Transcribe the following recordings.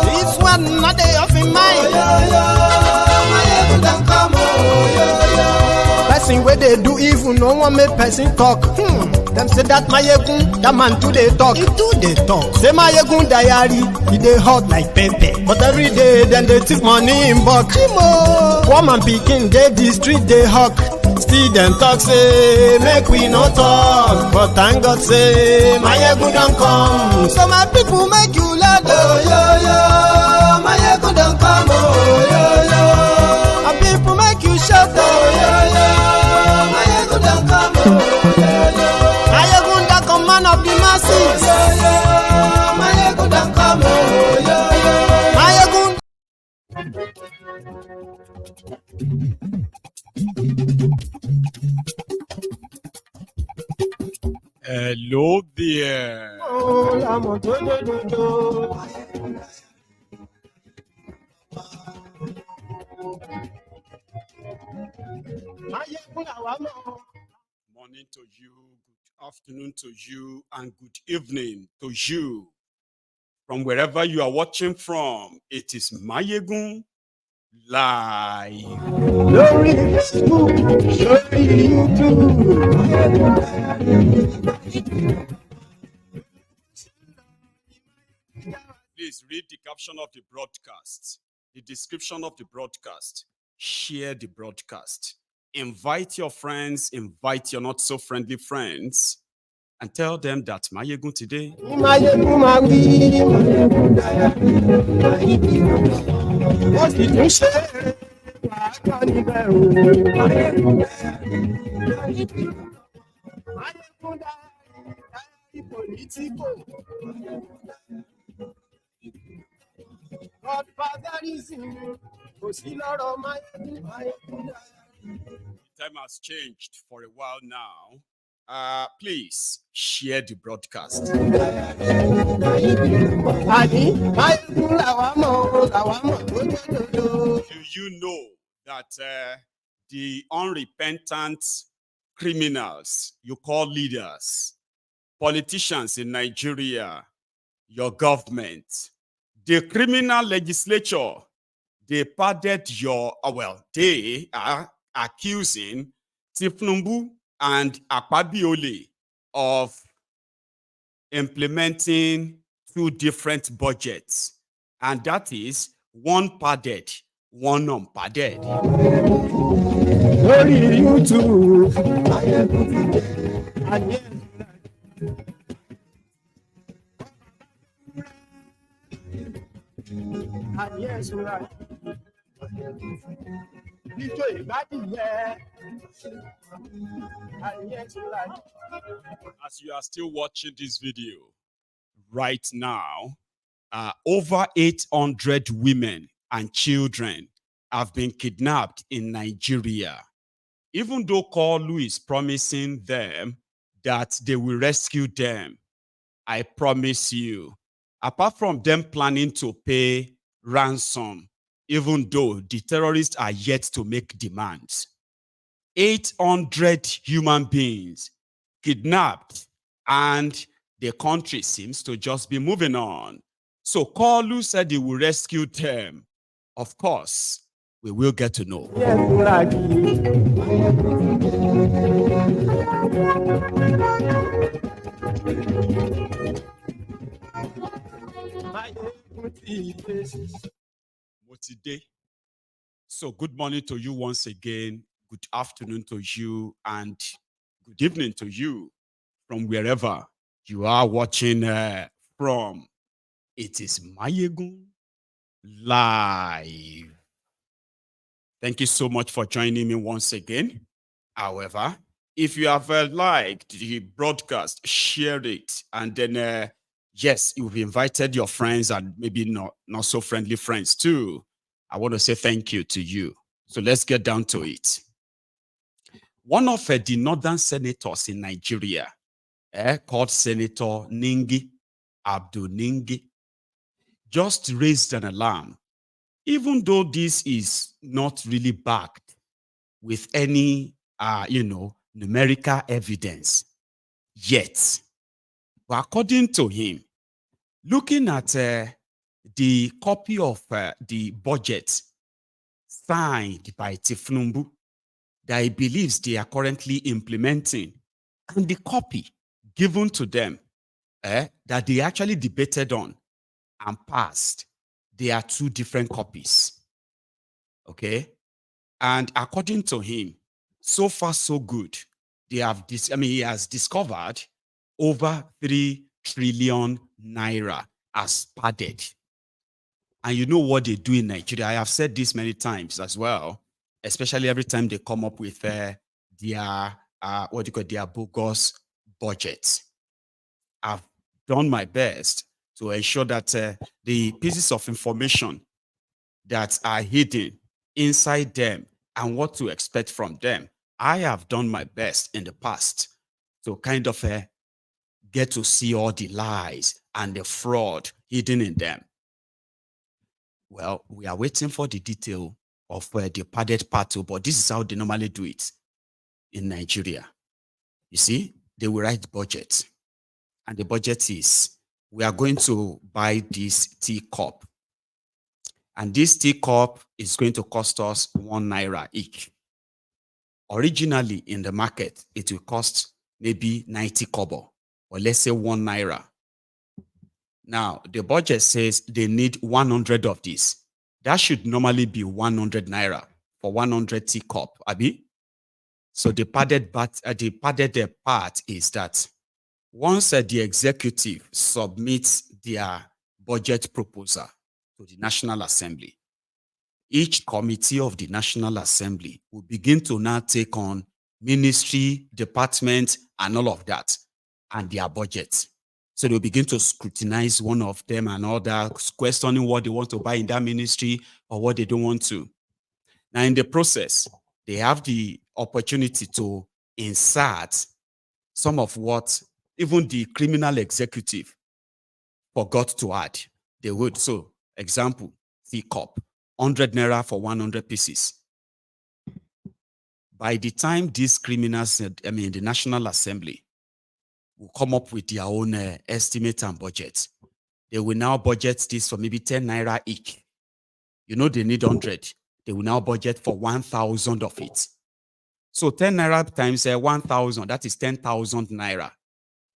This one not day off in mind. Person where they do evil, no one make person talk. Them say that Mayegun, that man too they talk. He too they talk. Say Mayegun diary, he they hot like pepper. But every day then they take money in bulk. Woman picking, they the street they hawk. Still them talk say, make we no talk. But thank God say, Mayegun don't come. So my people make you laugh. Oh yo yo, Mayegun don't come. Oh yo yo, my people make you shout. Oh yo yo, Mayegun don't come. Oh yo yo, Mayegun don't come, man of the masses. Oh yo yo, Mayegun don't come. Oh yo yo, Mayegun. Hello there. Morning to you, good afternoon to you, and good evening to you. From wherever you are watching from, it is Mayegun Live. Glory Facebook, glory YouTube. Please read the caption of the broadcast, the description of the broadcast, share the broadcast, invite your friends, invite your not so friendly friends, and tell them that Mayegun today. What did you say? Time has changed for a while now. Please share the broadcast. Do you know that the unrepentant criminals you call leaders, politicians in Nigeria, your government, the criminal legislature, they pardoned your, they are accusing Tifnumbu and Akpabiole of implementing two different budgets. And that is one padded, one unpadded. Glory YouTube. And yes, right. As you are still watching this video right now, over 800 women and children have been kidnapped in Nigeria. Even though Kolu is promising them that they will rescue them, I promise you, apart from them planning to pay ransom, even though the terrorists are yet to make demands, 800 human beings kidnapped, and the country seems to just be moving on. So Kolu said he will rescue them. Of course, we will get to know. So good morning to you once again. Good afternoon to you, and good evening to you from wherever you are watching from. It is Mayegun Live. Thank you so much for joining me once again. However, if you have liked the broadcast, share it, and then yes, you've invited your friends and maybe not so friendly friends too. I want to say thank you to you. So let's get down to it. One of the northern senators in Nigeria, called Senator Ningi, Abdul Ningi, just raised an alarm, even though this is not really backed with any, numerical evidence yet. But according to him, looking at the copy of the budget signed by Tifnumbu that he believes they are currently implementing, and the copy given to them that they actually debated on and passed, they are two different copies. Okay? And according to him, so far so good. They have this, he has discovered over 3 trillion naira as padded. And you know what they do in Nigeria? I have said this many times as well, especially every time they come up with their their bogus budget. I've done my best to ensure that the pieces of information that are hidden inside them and what to expect from them, I have done my best in the past to kind of get to see all the lies and the fraud hidden in them. Well, we are waiting for the detail of the padded part, but this is how they normally do it in Nigeria. You see, they will write budget, and the budget is, we are going to buy this teacup, and this teacup is going to cost us 1 naira each. Originally in the market, it will cost maybe 90 kobo, or let's say 1 naira. Now, the budget says they need 100 of these. That should normally be 100 naira for 100 teacup, Abi. So the padded part is that once the executive submits their budget proposal to the National Assembly, each committee of the National Assembly will begin to now take on ministry, department, and all of that, and their budget. So they'll begin to scrutinize one of them and all that, questioning what they want to buy in that ministry or what they don't want to. Now, in the process, they have the opportunity to insert some of what even the criminal executive forgot to add. They would. So, example, teacup, 100 naira for 100 pieces. By the time these criminals, the National Assembly, will come up with their own estimate and budget, they will now budget this for maybe 10 naira each. You know, they need 100. They will now budget for 1,000 of it. So 10 naira times 1,000, that is 10,000 naira.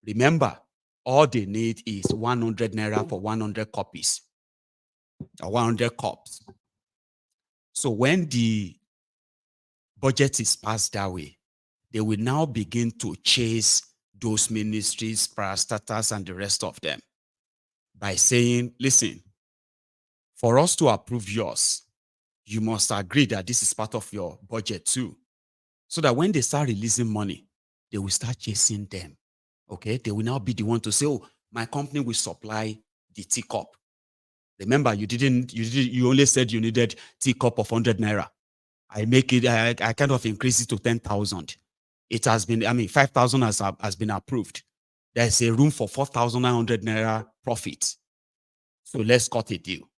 Remember, all they need is 100 naira for 100 copies or 100 cups. So when the budget is passed that way, they will now begin to chase those ministries, parastatals, and the rest of them by saying, listen, for us to approve yours, you must agree that this is part of your budget too. So that when they start releasing money, they will start chasing them. Okay? They will now be the one to say, oh, my company will supply the teacup. Remember, you only said you needed teacup of 100 naira. I kind of increased it to 10,000. It has been, 5,000 has been approved. There's a room for 4,900 naira profit. So let's cut a deal.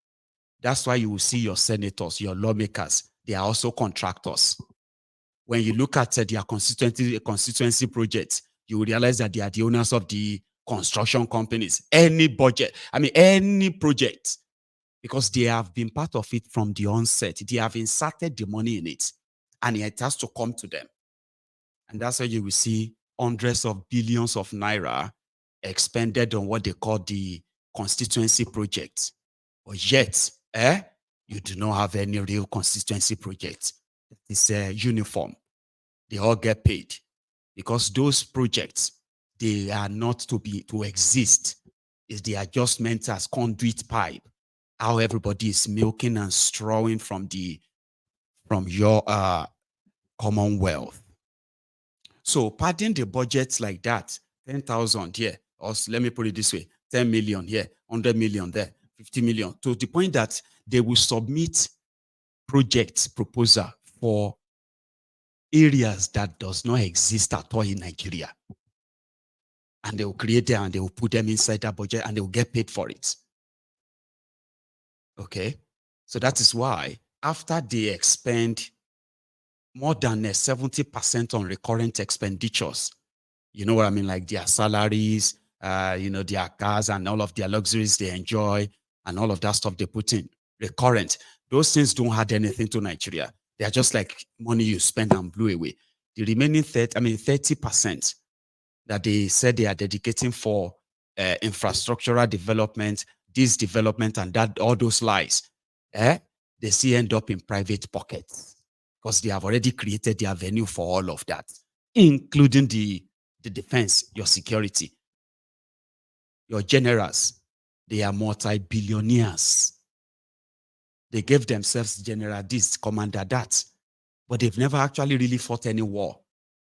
That's why you will see your senators, your lawmakers, they are also contractors. When you look at their constituency projects, you will realize that they are the owners of the construction companies. Any budget, any project, because they have been part of it from the onset. They have inserted the money in it, and it has to come to them. And that's why you will see hundreds of billions of naira expended on what they call the constituency projects. But yet, you do not have any real constituency project. It's uniform. They all get paid because those projects, they are not to exist. It's the adjustment as conduit pipe, how everybody is milking and strawing from your commonwealth. So padding the budgets like that, 10,000 here, or let me put it this way, 10 million here, 100 million there, 50 million, to the point that they will submit project proposal for areas that does not exist at all in Nigeria. And they will create them and they will put them inside that budget and they will get paid for it. Okay? So that is why after they expend more than 70% on recurrent expenditures, you know what I mean, like their salaries, their cars and all of their luxuries they enjoy and all of that stuff they put in. Recurrent. Those things don't add anything to Nigeria. They are just like money you spend and blew away. The remaining 30% that they said they are dedicating for infrastructural development, this development and that, all those lies, they see end up in private pockets because they have already created their venue for all of that, including the defense, your security, your generals. They are multi-billionaires. They gave themselves general this, commander that, but they've never actually really fought any war.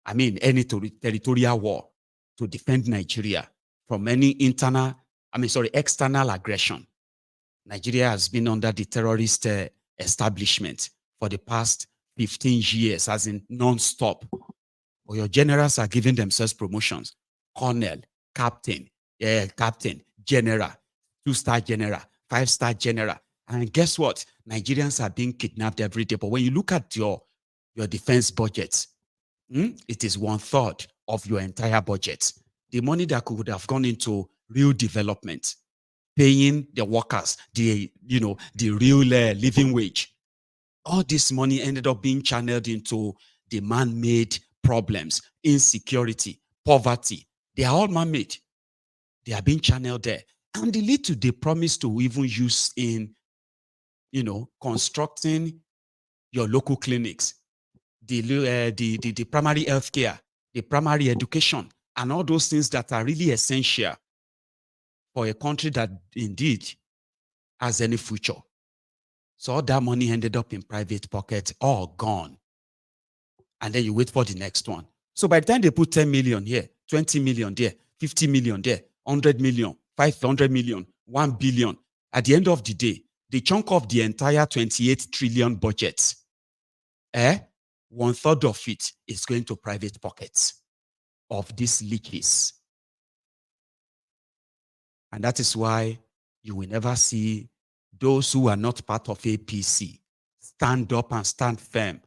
I mean, any territorial war to defend Nigeria from any external aggression. Nigeria has been under the terrorist establishment for the past 15 years, as in non-stop. But your generals are giving themselves promotions. Colonel, captain, general, 2-star general, 5-star general. And guess what? Nigerians are being kidnapped every day. But when you look at your defense budget, it is 1/3 of your entire budget. The money that could have gone into real development, paying the workers, the real living wage. All this money ended up being channeled into the man-made problems, insecurity, poverty. They are all man-made. They are being channeled there. And the little they promise to even use in, constructing your local clinics, the primary health care, the primary education, and all those things that are really essential for a country that indeed has any future. So all that money ended up in private pockets, all gone. And then you wait for the next one. So by the time they put 10 million here, 20 million there, 50 million there, 100 million, 500 million, 1 billion, at the end of the day, the chunk of the entire 28 trillion budget, 1/3 of it is going to private pockets of these leeches. And that is why you will never see those who are not part of APC stand up and stand firm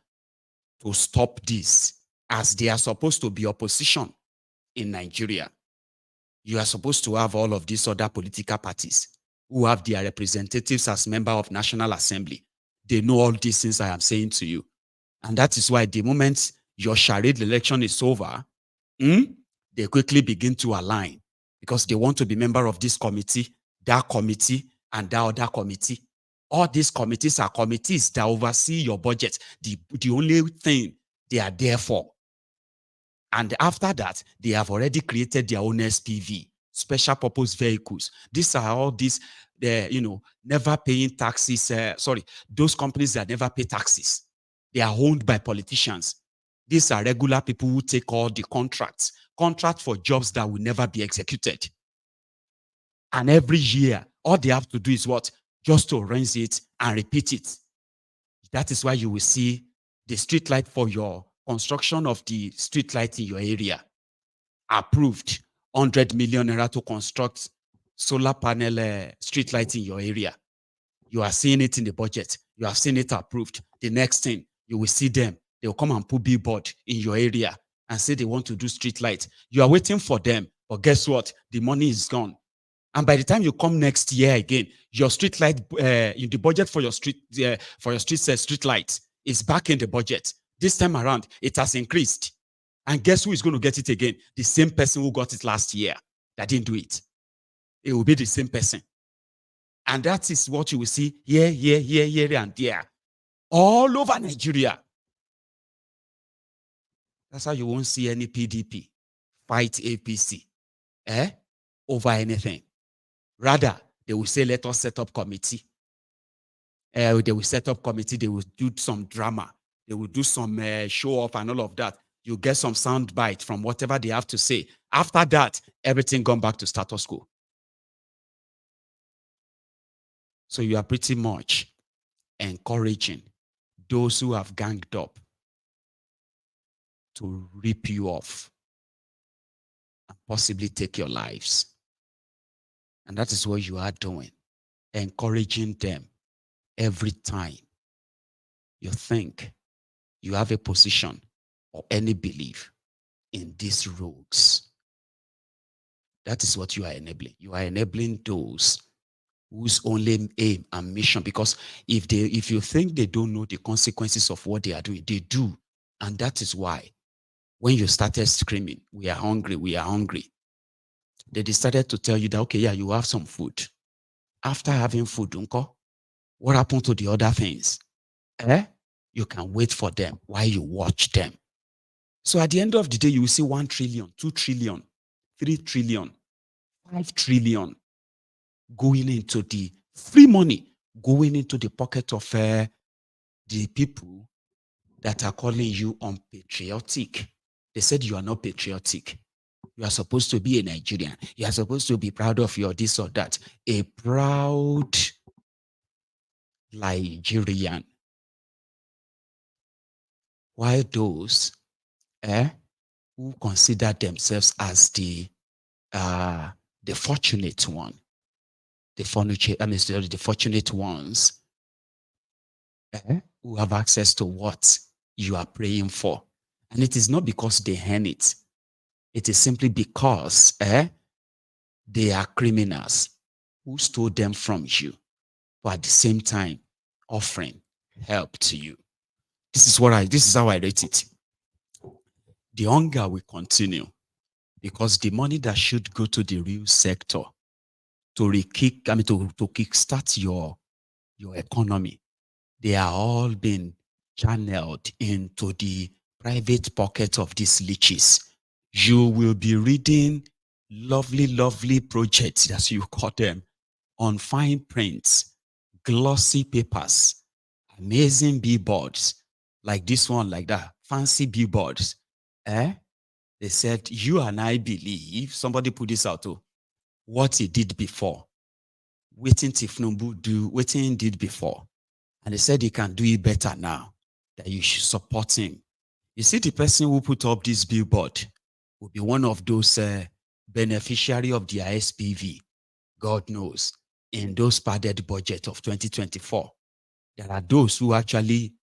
to stop this, as they are supposed to be opposition in Nigeria. You are supposed to have all of these other political parties who have their representatives as member of National Assembly. They know all these things I am saying to you. And that is why the moment your charade election is over, they quickly begin to align because they want to be member of this committee, that committee, and that other committee. All these committees are committees that oversee your budget. The only thing they are there for. And after that, they have already created their own SPV, special purpose vehicles. These are all these, never paying taxes. Those companies that never pay taxes. They are owned by politicians. These are regular people who take all the contracts for jobs that will never be executed. And every year, all they have to do is what? Just to rinse it and repeat it. That is why you will see the street light for your construction of the street light in your area approved. 100 million naira to construct solar panel street light in your area. You are seeing it in the budget. You have seen it approved. The next thing, you will see them. They will come and put billboard in your area and say they want to do street light. You are waiting for them, but guess what? The money is gone. And by the time you come next year again, your street light, in the budget for your street light is back in the budget. This time around, it has increased. And guess who is going to get it again? The same person who got it last year that didn't do it. It will be the same person. And that is what you will see here, and there. All over Nigeria. That's how you won't see any PDP fight APC over anything. Rather, they will say, let us set up committee. They will set up committee. They will do some drama. They will do some show off and all of that. You get some sound bite from whatever they have to say. After that, everything gone back to status quo. So you are pretty much encouraging those who have ganged up to rip you off and possibly take your lives. And that is what you are doing, encouraging them every time you think you have a position or any belief in these rogues. That is what you are enabling. You are enabling those whose only aim and mission, because if you think they don't know the consequences of what they are doing, they do. And that is why when you started screaming, we are hungry, they decided to tell you that, okay, yeah, you have some food. After having food, unko, what happened to the other things? You can wait for them while you watch them. So at the end of the day, you will see 1 trillion, 2 trillion, 3 trillion, 5 trillion going into the free money, going into the pocket of the people that are calling you unpatriotic. They said you are not patriotic. You are supposed to be a Nigerian. You are supposed to be proud of your this or that. A proud Nigerian. While those who consider themselves as the fortunate one, the fortunate ones who have access to what you are praying for. And it is not because they earn it. It is simply because they are criminals who stole them from you, but at the same time offering help to you. This is how I rate it. The hunger will continue because the money that should go to the real sector to kickstart your economy, they are all being channeled into the private pocket of these leeches. You will be reading lovely projects, as you call them, on fine prints, glossy papers, amazing billboards, like this one, like that, fancy billboards. They said, you and I believe, somebody put this out too, what he did before. Waiting Tifnumbu do, waiting he did before. And they said he can do it better now, that you should support him. You see, the person who put up this billboard will be one of those beneficiary of the ISPV, God knows, in those padded budget of 2024. There are those who actually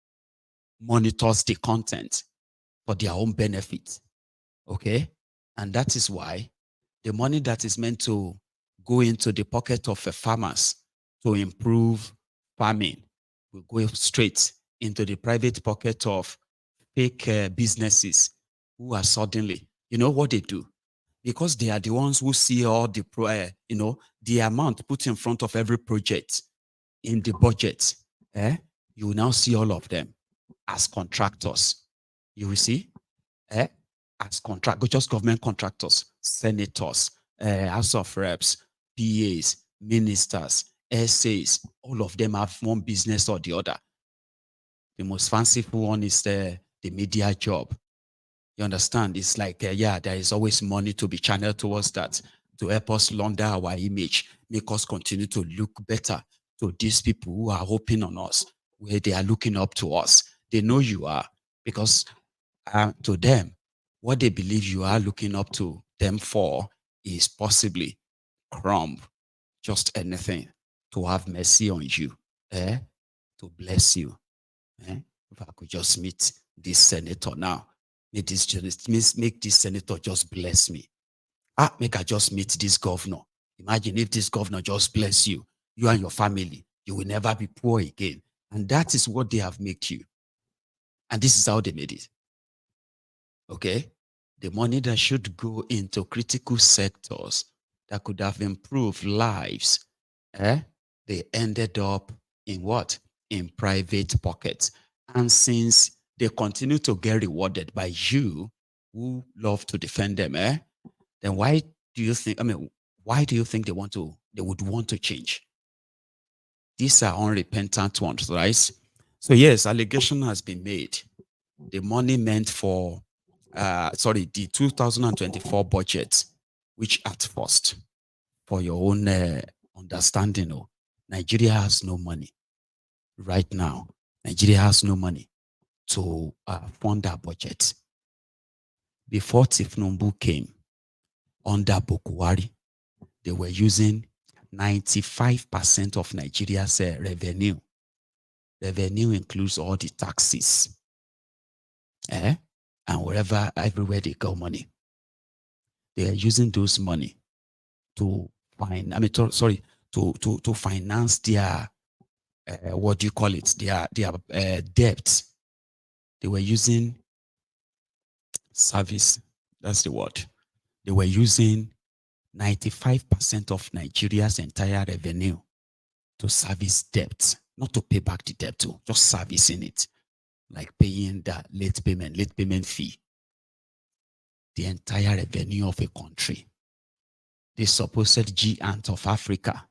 monitors the content for their own benefit. Okay? And that is why the money that is meant to go into the pocket of farmers to improve farming will go straight into the private pocket of fake businesses who are suddenly, you know what they do? Because they are the ones who see all the, the amount put in front of every project in the budget. You will now see all of them as contractors. You will see, as just government contractors, senators, House of Reps, PAs, ministers, SAs, all of them have one business or the other. The most fanciful one is the media job. You understand? It's like, there is always money to be channeled towards that to help us launder our image, make us continue to look better to these people who are hoping on us, where they are looking up to us. They know you are, because to them, what they believe you are looking up to them for is possibly crumb, just anything to have mercy on you, to bless you. If I could just meet this senator now, make this senator just bless me. Make I just meet this governor. Imagine if this governor just bless you, you and your family, you will never be poor again. And that is what they have made you. And this is how they made it. Okay? The money that should go into critical sectors that could have improved lives, they ended up in what? In private pockets. And since they continue to get rewarded by you who love to defend them, then why do you think they would want to change? These are unrepentant ones, right? So yes, allegation has been made. The money meant for the 2024 budget, which at first, for your own understanding, Nigeria has no money right now. Nigeria has no money to fund our budget. Before Tifnumbu came, under Bokuwari, they were using 95% of Nigeria's revenue. Revenue includes all the taxes, and everywhere they got money. They are using those money to find, to finance their, what do you call it? Their debt. They were using service. That's the word. They were using 95% of Nigeria's entire revenue to service debt, not to pay back the debt, just servicing it, like paying the late payment fee. The entire revenue of a country. The supposed giant of Africa,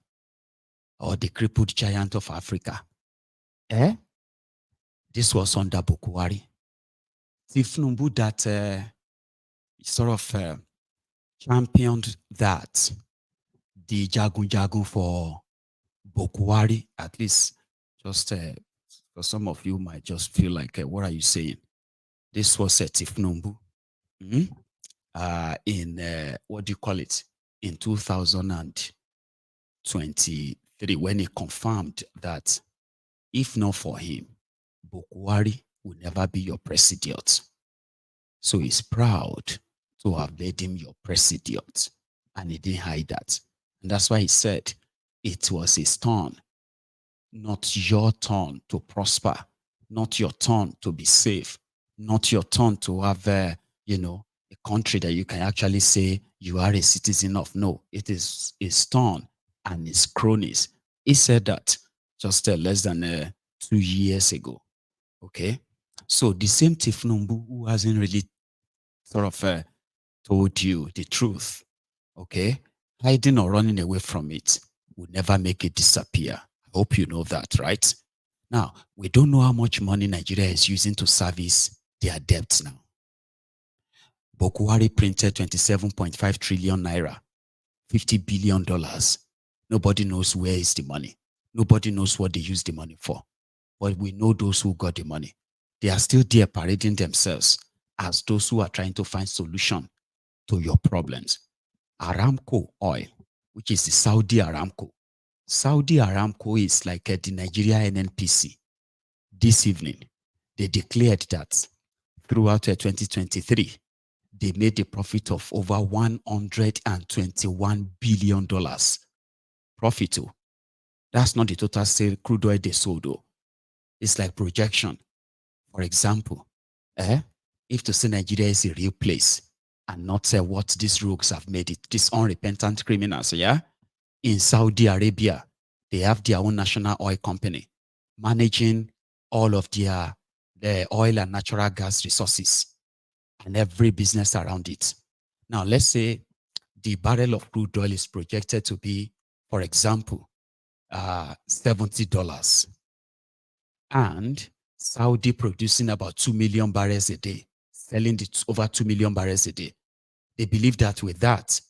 or the crippled giant of Africa. This was under Bukwari. Tifnumbu that sort of championed that. The Jagun for Bukwari, at least, just for some of you might just feel like, what are you saying? This was Tifnumbu. In what do you call it? In 2023, when he confirmed that if not for him, Bukwari will never be your president. So he's proud to have made him your president, and he didn't hide that. And that's why he said it was his turn, not your turn to prosper, not your turn to be safe, not your turn to have, a country that you can actually say you are a citizen of. No, it is his turn and his cronies. He said that just less than 2 years ago. Okay, so the same Tifnumbu who hasn't really sort of told you the truth, okay, hiding or running away from it will never make it disappear. I hope you know that, right? Now, we don't know how much money Nigeria is using to service their debts now. Bukwari printed 27.5 trillion naira, $50 billion. Nobody knows where is the money. Nobody knows what they use the money for. But we know those who got the money. They are still there parading themselves as those who are trying to find solution to your problems. Aramco oil, which is the Saudi Aramco. Saudi Aramco is like the Nigeria NNPC. This evening, they declared that throughout 2023, they made a profit of over $121 billion. Profit. That's not the total sale crude oil they sold. It's like projection. For example, if to say Nigeria is a real place and not what these rogues have made it, these unrepentant criminals, in Saudi Arabia, they have their own national oil company managing all of their oil and natural gas resources and every business around it. Now, let's say the barrel of crude oil is projected to be, for example, $70. And Saudi producing about 2 million barrels a day, selling over 2 million barrels a day. They believe that with that,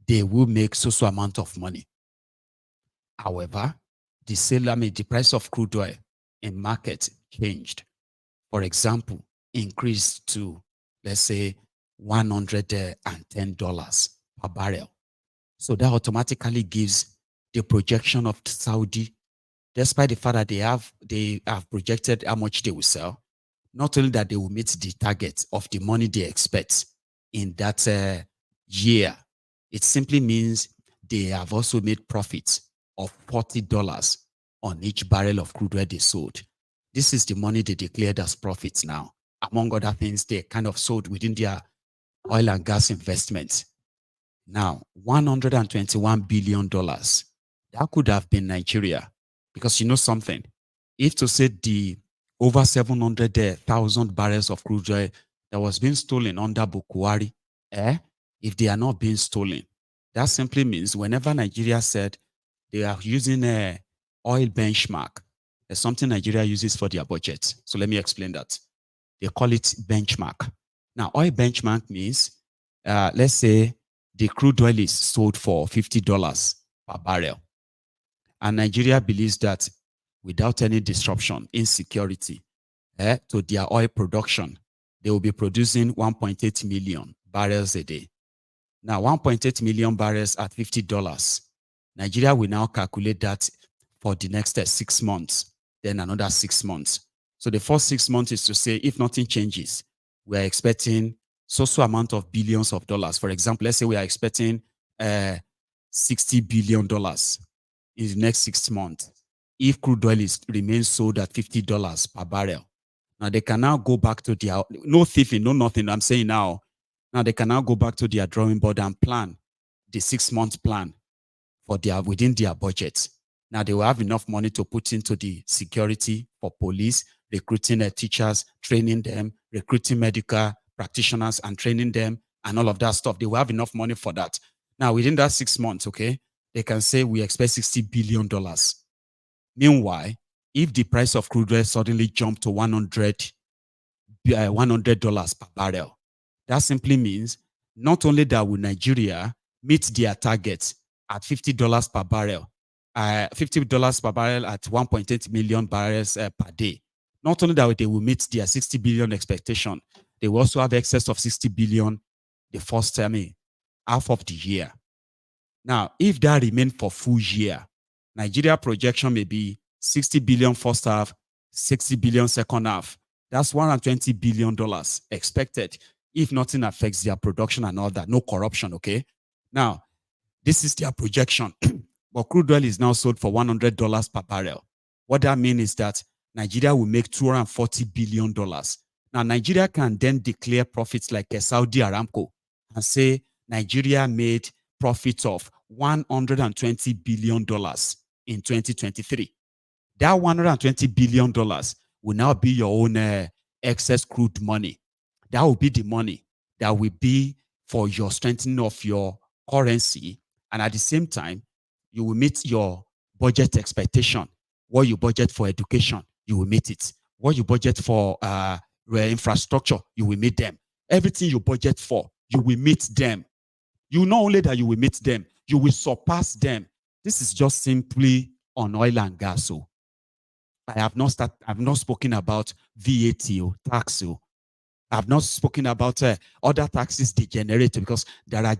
they will make so amount of money. However, the price of crude oil in market changed. For example, increased to, let's say, $110 per barrel. So that automatically gives the projection of Saudi, despite the fact that they have projected how much they will sell, not only that they will meet the target of the money they expect in that year, it simply means they have also made profits of $40 on each barrel of crude oil they sold. This is the money they declared as profits now. Among other things, they kind of sold within their oil and gas investments. Now, $121 billion. That could have been Nigeria. Because you know something, if to say the over 700,000 barrels of crude oil that was being stolen under Bukwari, if they are not being stolen, that simply means whenever Nigeria said they are using a oil benchmark, there's something Nigeria uses for their budget. So let me explain that. They call it benchmark. Now, oil benchmark means, let's say the crude oil is sold for $50 per barrel. And Nigeria believes that without any disruption, insecurity to their oil production, they will be producing 1.8 million barrels a day. Now, 1.8 million barrels at $50. Nigeria will now calculate that for the next 6 months, then another 6 months. So the first 6 months is to say, if nothing changes, we are expecting so amount of billions of dollars. For example, let's say we are expecting $60 billion in the next 6 months if crude oil remains sold at $50 per barrel. Now they can now go back to their, no thieving, no nothing. I'm saying now they can now go back to their drawing board and plan the 6-month plan for within their budget. Now they will have enough money to put into the security for police, recruiting teachers, training them, recruiting medical practitioners and training them and all of that stuff. They will have enough money for that. Now within that 6 months, okay, they can say we expect $60 billion. Meanwhile, if the price of crude oil suddenly jumped to $100 per barrel, that simply means not only that will Nigeria meet their targets at $50 per barrel, $50 per barrel at 1.8 million barrels per day. Not only that they will meet their 60 billion expectation, they will also have excess of 60 billion the first half of the year. Now, if that remains for full year, Nigeria projection may be 60 billion first half, 60 billion second half. That's $120 billion expected if nothing affects their production and all that. No corruption, okay? Now, this is their projection. But crude oil is now sold for $100 per barrel. What that means is that Nigeria will make $240 billion. Now, Nigeria can then declare profits like Saudi Aramco and say Nigeria made profits of $120 billion in 2023. That $120 billion will now be your own excess crude money. That will be the money that will be for your strengthening of your currency. And at the same time, you will meet your budget expectation. What you budget for education, you will meet it. What you budget for infrastructure, you will meet them. Everything you budget for, you will meet them. You not only that you will meet them, you will surpass them. This is just simply on oil and gas. So I have not spoken about VAT or tax. I've not spoken about other taxes they generate, because there are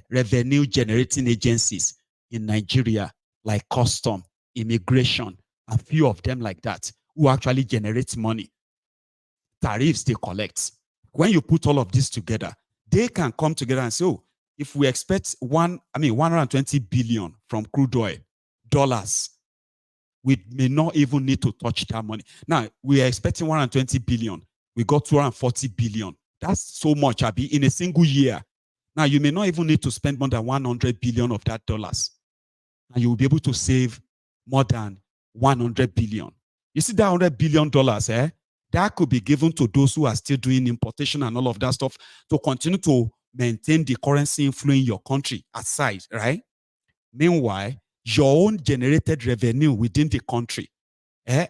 revenue generating agencies in Nigeria like custom, immigration, a few of them like that, who actually generate money. Tariffs they collect. When you put all of this together, they can come together and say, oh, if we expect 120 billion from crude oil dollars, we may not even need to touch that money. Now, we are expecting 120 billion. We got 240 billion. That's so much, Abi, in a single year. Now, you may not even need to spend more than 100 billion of that dollars. And you will be able to save more than 100 billion. You see that $100 billion, that could be given to those who are still doing importation and all of that stuff to continue to maintain the currency inflow in your country aside, right? Meanwhile, your own generated revenue within the country,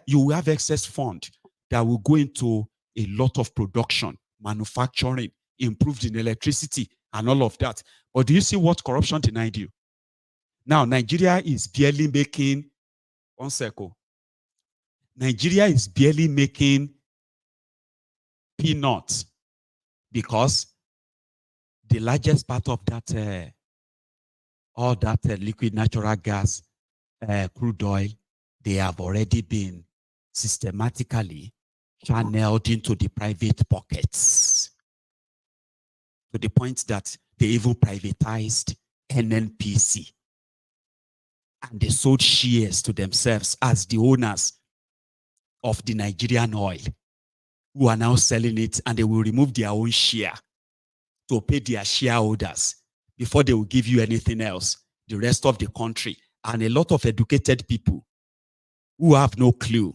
you will have excess fund that will go into a lot of production, manufacturing, improved in electricity, and all of that. But do you see what corruption denied you? Now, Nigeria is barely making, one second. Nigeria is barely making peanuts because the largest part of that, all that liquid natural gas, crude oil, they have already been systematically channeled into the private pockets, to the point that they even privatized NNPC. And they sold shares to themselves as the owners of the Nigerian oil, who are now selling it, and they will remove their own share to pay their shareholders before they will give you anything else, the rest of the country. And a lot of educated people who have no clue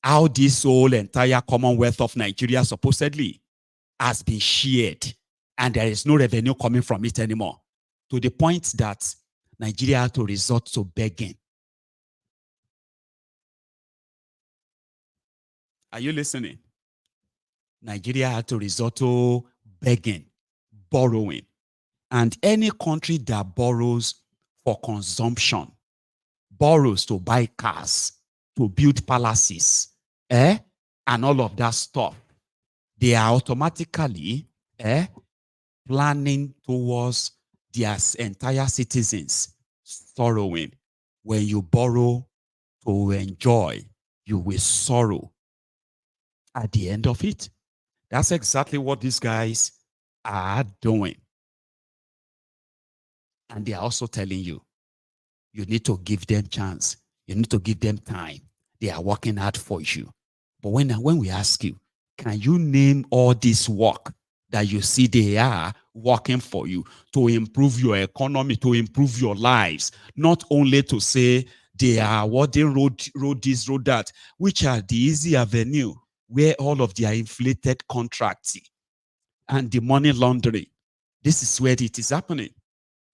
how this whole entire Commonwealth of Nigeria supposedly has been shared, and there is no revenue coming from it anymore, to the point that Nigeria had to resort to begging. Are you listening? Nigeria had to resort to begging, borrowing. And any country that borrows for consumption, borrows to buy cars, to build palaces, and all of that stuff, they are automatically planning towards their entire citizens sorrowing. When you borrow to enjoy, you will sorrow at the end of it. That's exactly what these guys are doing. And they are also telling you, you need to give them chance. You need to give them time. They are working hard for you. But when we ask you, can you name all this work that you see they are working for you to improve your economy, to improve your lives, not only to say they are what they road this, road that, which are the easy avenue where all of their inflated contracts and the money laundering. This is where it is happening.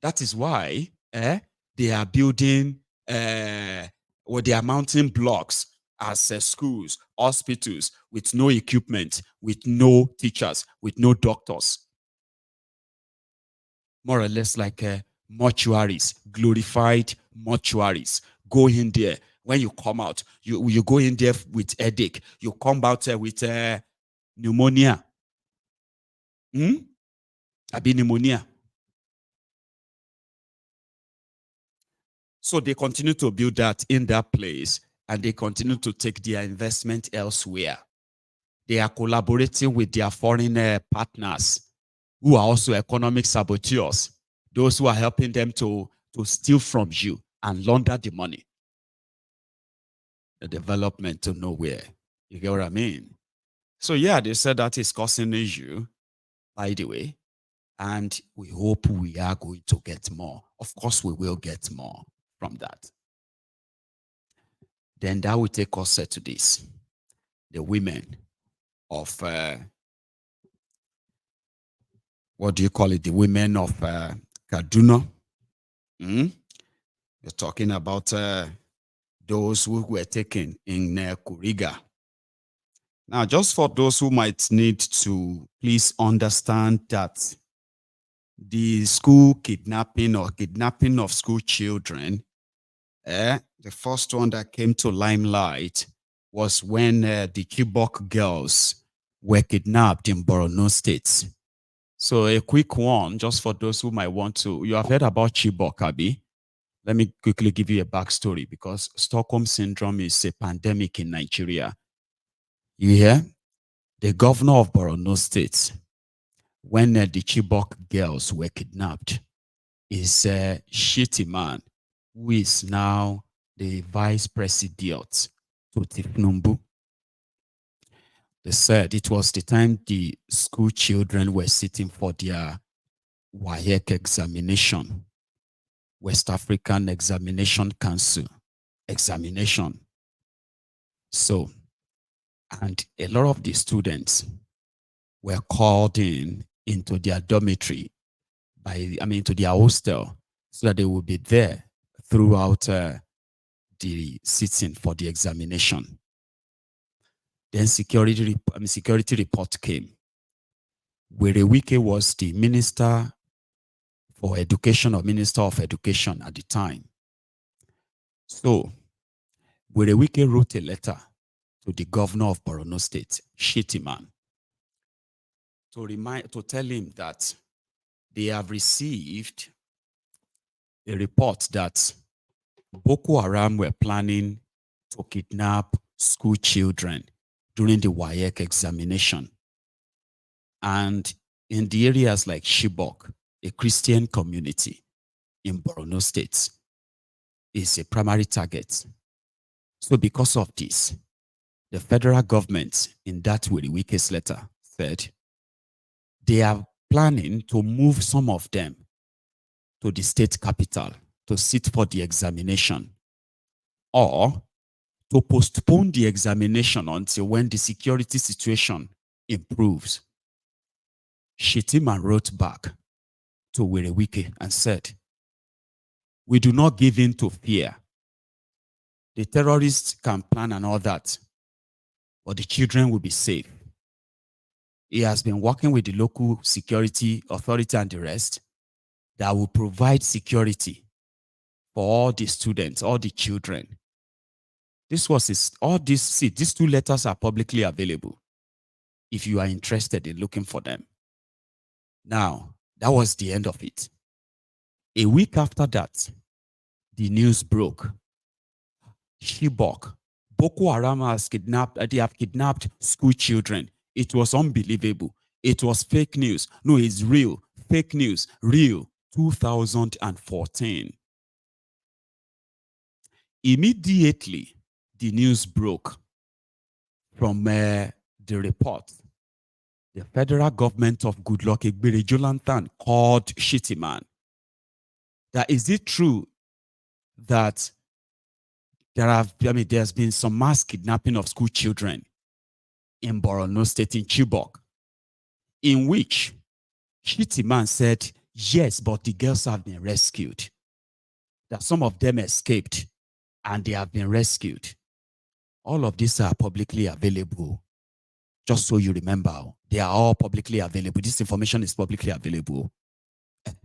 That is why they are building, or they are mounting blocks as schools, hospitals, with no equipment, with no teachers, with no doctors. More or less like mortuaries, glorified mortuaries. Go in there. When you come out, you go in there with headache. You come out with pneumonia. Abi pneumonia. So they continue to build that in that place, and they continue to take their investment elsewhere. They are collaborating with their foreign partners who are also economic saboteurs, those who are helping them to steal from you and launder the money. The development to nowhere. You get what I mean? So yeah, they said that is causing issue, by the way, and we hope we are going to get more. Of course, we will get more from that. Then that will take us to this. The women of, what do you call it? The women of Kaduna. You're talking about those who were taken in Kuriga. Now, just for those who might need to please understand that the school kidnapping or kidnapping of school children, the first one that came to limelight was when the Chibok girls were kidnapped in Borno State. So a quick one, just for those who might want to, you have heard about Chibok, Abi. Let me quickly give you a backstory, because Stockholm Syndrome is a pandemic in Nigeria. You hear? The governor of Borno State, when the Chibok girls were kidnapped, is a shitty man who is now the vice president to Tifnumbu. They said it was the time the school children were sitting for their WAEC examination, West African Examination Council examination. So, and a lot of the students were called into their dormitory, to their hostel, so that they would be there throughout the sitting for the examination. Then security report came. Werewike was the minister for education, or minister of education at the time. So Werewike wrote a letter to the governor of Borno State, shitty man, to tell him that they have received a report that Boko Haram were planning to kidnap school children during the WAEC examination. And in the areas like Chibok, a Christian community in Borno State, is a primary target. So because of this, the federal government, in that Werewike's letter, said they are planning to move some of them to the state capital to sit for the examination, or to postpone the examination until when the security situation improves. Shetima wrote back to Werewike and said, "We do not give in to fear. The terrorists can plan and all that, but the children will be safe. He has been working with the local security authority and the rest that will provide security for all the students, all the children." This was these two letters are publicly available if you are interested in looking for them. Now, that was the end of it. A week after that, the news broke. Chibok, Boko Haram they have kidnapped school children. It was unbelievable. It was fake news. No, it's real. Fake news, real. 2014. Immediately, the news broke from the report. The federal government of Goodluck Egbere Jonathan called Shitty Man. That is it true that there's been some mass kidnapping of school children in Borno State, in Chibok, in which Shitty Man said, yes, but the girls have been rescued. That some of them escaped and they have been rescued. All of these are publicly available. Just so you remember, they are all publicly available. This information is publicly available.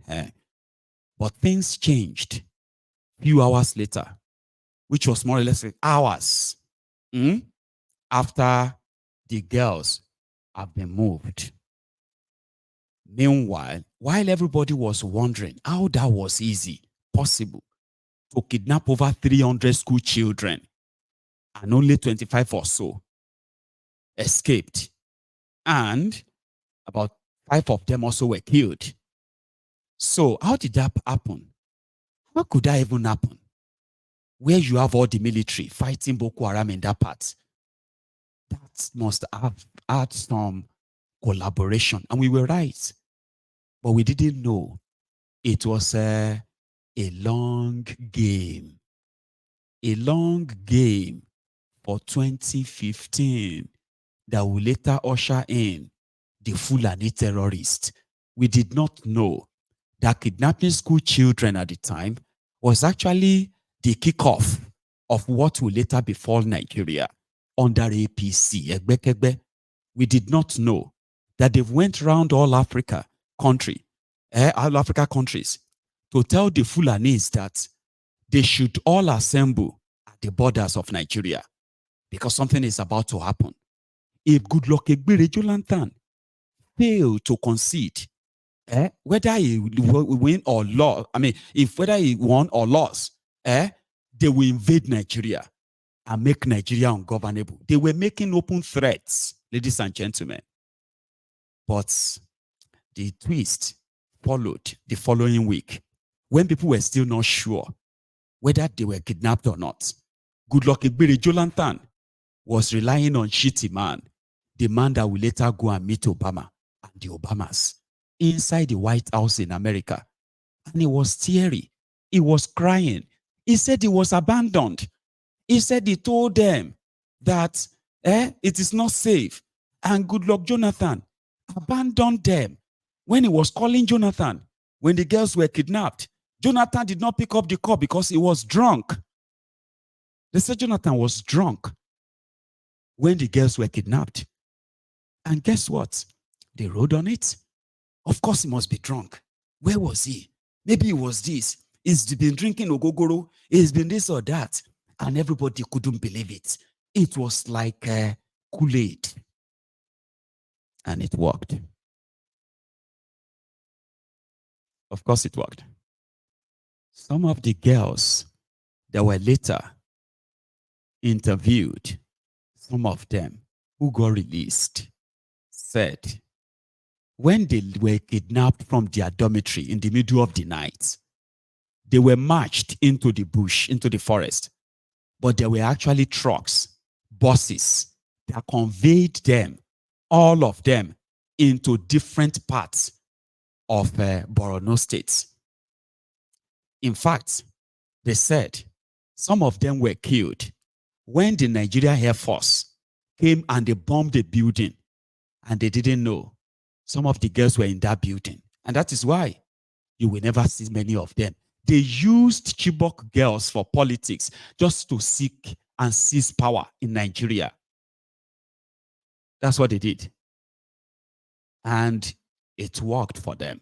But things changed a few hours later, which was more or less like hours after the girls have been moved. Meanwhile, while everybody was wondering how that was possible to kidnap over 300 school children and only 25 or so escaped, and about 5 of them also were killed. So how did that happen? How could that even happen? Where you have all the military fighting Boko Haram in that part, that must have had some collaboration. And we were right. But we didn't know it was a long game. A long game for 2015 that will later usher in the Fulani terrorists. We did not know that kidnapping school children at the time was actually the kickoff of what will later befall Nigeria under APC, Egbekegbe. We did not know that they went around all Africa countries to tell the Fulanis that they should all assemble at the borders of Nigeria because something is about to happen. If Goodluck Egbere Jonathan failed to concede, whether he win or lost, whether he won or lost, they will invade Nigeria and make Nigeria ungovernable. They were making open threats, ladies and gentlemen. But the twist followed the following week when people were still not sure whether they were kidnapped or not. Goodluck Egbere Jonathan was relying on Shitty Man, the man that will later go and meet Obama and the Obamas inside the White House in America. And he was teary. He was crying. He said he was abandoned. He said he told them that it is not safe. And Goodluck Jonathan abandoned them. When he was calling Jonathan, when the girls were kidnapped, Jonathan did not pick up the call because he was drunk. They said Jonathan was drunk when the girls were kidnapped. And guess what? They rode on it. Of course, he must be drunk. Where was he? Maybe he was this. He's been drinking ogogoro. He's been this or that. And everybody couldn't believe it. It was like Kool-Aid. And it worked. Of course, it worked. Some of the girls that were later interviewed, some of them who got released, said when they were kidnapped from their dormitory in the middle of the night, they were marched into the bush, into the forest, but there were actually trucks, buses that conveyed them, all of them, into different parts of Borno State. In fact, they said some of them were killed when the Nigeria Air Force came and they bombed the building and they didn't know some of the girls were in that building. And that is why you will never see many of them. They used Chibok girls for politics just to seek and seize power in Nigeria. That's what they did. And it worked for them.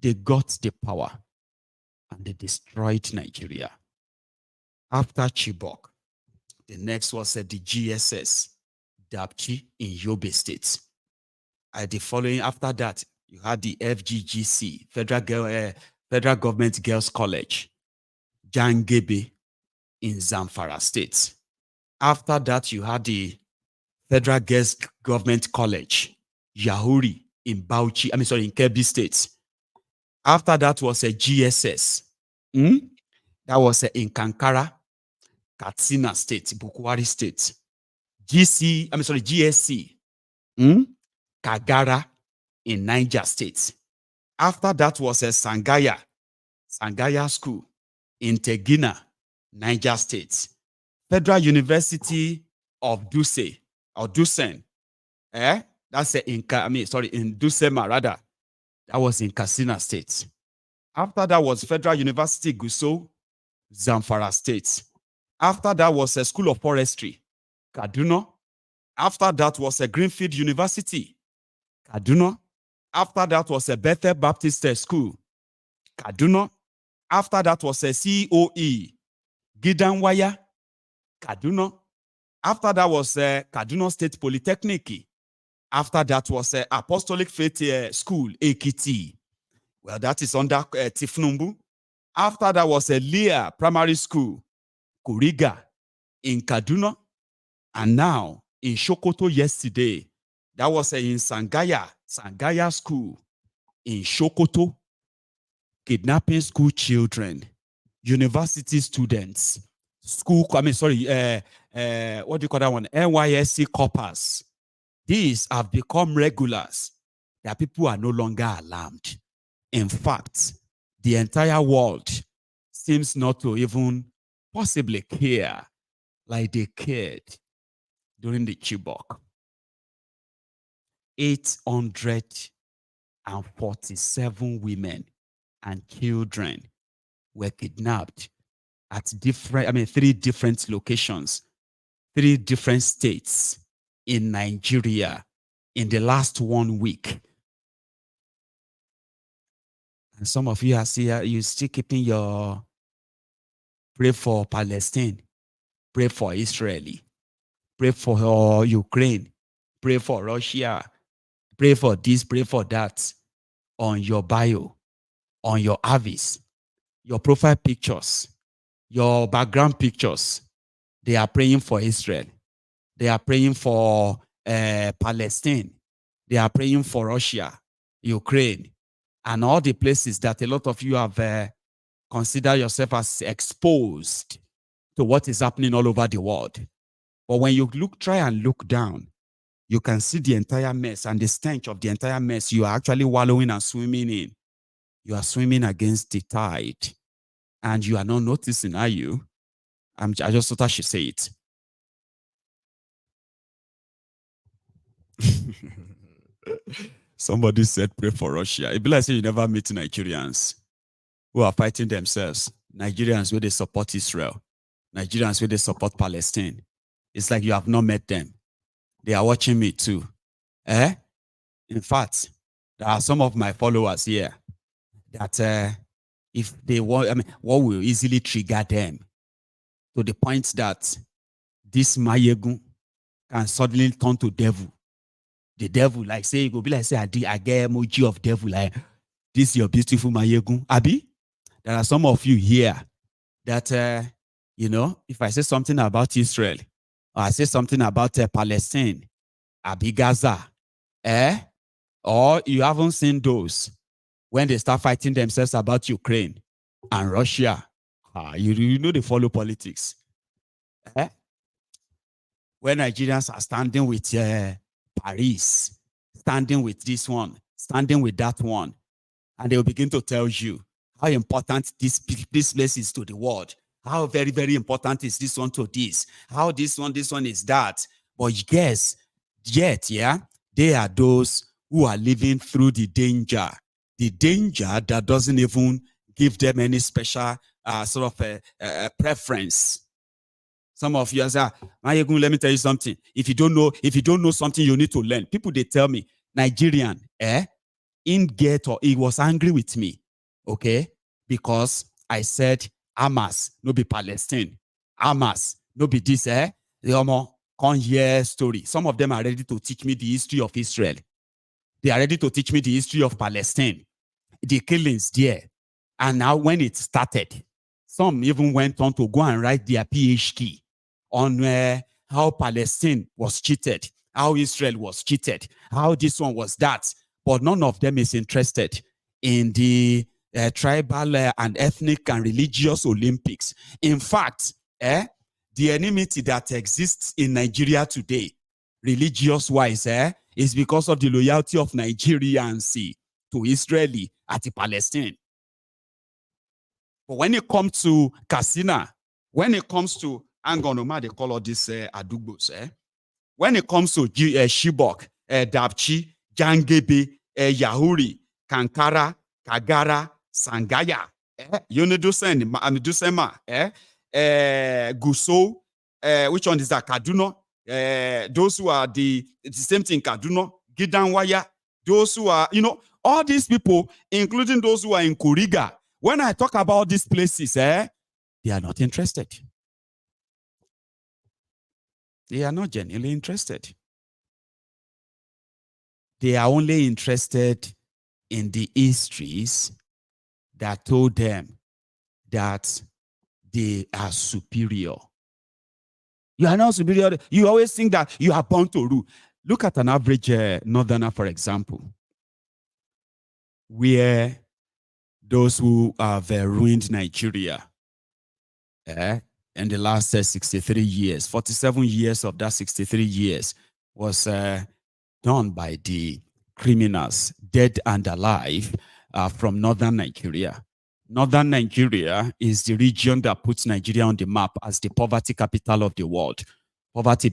They got the power and they destroyed Nigeria. After Chibok, the next was the GSS, Dapchi in Yobe State. The following, after that, you had the FGGC, Federal Government Girls College, Jangebe in Zamfara State. After that, you had the Federal Girls Government College, Yahuri in in Kebbi State. After that was a GSS. That was in Kankara, Katsina State, Bukwari State. GSC, Kagara in Niger State. After that was a Sangaya School in Tegina, Niger State. Federal University of Dusen. That's in Dusema rather. That was in Katsina State. After that was Federal University Gusau, Zamfara State. After that was a School of Forestry, Kaduna. After that was a Greenfield University, Kaduna. After that was a Bethel Baptist School, Kaduna. After that was a COE, Gidanwaya, Kaduna. After that was a Kaduna State Polytechnic. After that was a Apostolic Faith School, Ekiti. Well, that is under Tifnumbu. After that was a Leah Primary School, Kuriga, in Kaduna. And now in Sokoto yesterday, that was in Sangaya School in Sokoto, kidnapping school children, university students, what do you call that one? NYSC coppers. These have become regulars. That people are no longer alarmed. In fact, the entire world seems not to even possibly care like they cared during the Chibok. 847 women and children were kidnapped at 3 different locations, 3 different states in Nigeria in the last 1 week. And some of you are still keeping your pray for Palestine, pray for Israel, pray for Ukraine, pray for Russia, pray for this, pray for that on your bio, on your avis, your profile pictures, your background pictures. They are praying for Israel. They are praying for Palestine. They are praying for Russia, Ukraine, and all the places that a lot of you have considered yourself as exposed to what is happening all over the world. But when you try and look down, you can see the entire mess and the stench of the entire mess you are actually wallowing and swimming in. You are swimming against the tide. And you are not noticing, are you? I just thought I should say it. Somebody said, pray for Russia. It'd be like saying you never meet Nigerians who are fighting themselves. Nigerians where they support Israel. Nigerians where they support Palestine. It's like you have not met them. They are watching me too. In fact, there are some of my followers here that if they want, what will easily trigger them to the point that this Mayegun can suddenly turn to devil. The devil, like say, it will be like say, I get emoji of devil, like this your beautiful Mayegun. Abi, there are some of you here that, if I say something about Israel, or I say something about Palestine, Abi Gaza, or you haven't seen those when they start fighting themselves about Ukraine and Russia. You know they follow politics. When Nigerians are standing with Paris, standing with this one, standing with that one, and they will begin to tell you how important this place is to the world, how very, very important is this one to this, how this one is that. But guess, yet, they are those who are living through the danger that doesn't even give them any special sort of preference. Some of you say, Mayegun, let me tell you something. If you don't know something, you need to learn. People, they tell me, Nigerian, in ghetto, he was angry with me, okay? Because I said, Hamas, no be Palestine. Hamas, no be this, They come hear story. Some of them are ready to teach me the history of Israel. They are ready to teach me the history of Palestine. The killings there. And now when it started, some even went on to go and write their PhD on how Palestine was cheated, how Israel was cheated, how this one was that. But none of them is interested in the tribal and ethnic and religious Olympics. In fact, the enmity that exists in Nigeria today, religious-wise, is because of the loyalty of Nigerians to Israeli at Palestine. But when it comes to Katsina, when it comes to Angonoma, they call all this Adugbos, when it comes to Shibok, Dabchi, Jangebe, Yahuri, Kankara, Kagara, Sangaya, Dusema, Guso, which one is that? Kaduna, those who are the same thing, Kaduna, Gidanwaya, those who are, all these people, including those who are in Kuriga. When I talk about these places, they are not interested. They are not genuinely interested. They are only interested in the histories that told them that they are superior. You are not superior. You always think that you are born to rule. Look at an average northerner, for example, where those who have ruined Nigeria in the last 63 years, 47 years of that 63 years was done by the criminals, dead and alive, from northern Nigeria. Northern Nigeria is the region that puts Nigeria on the map as the poverty capital of the world. Poverty,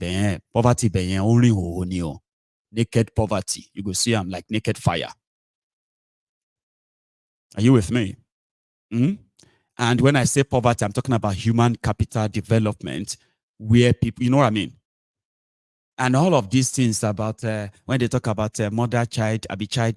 only naked poverty. You go see I'm like naked fire. Are you with me? And when I say poverty, I'm talking about human capital development, where people, you know what I mean? And all of these things about when they talk about mother, child, child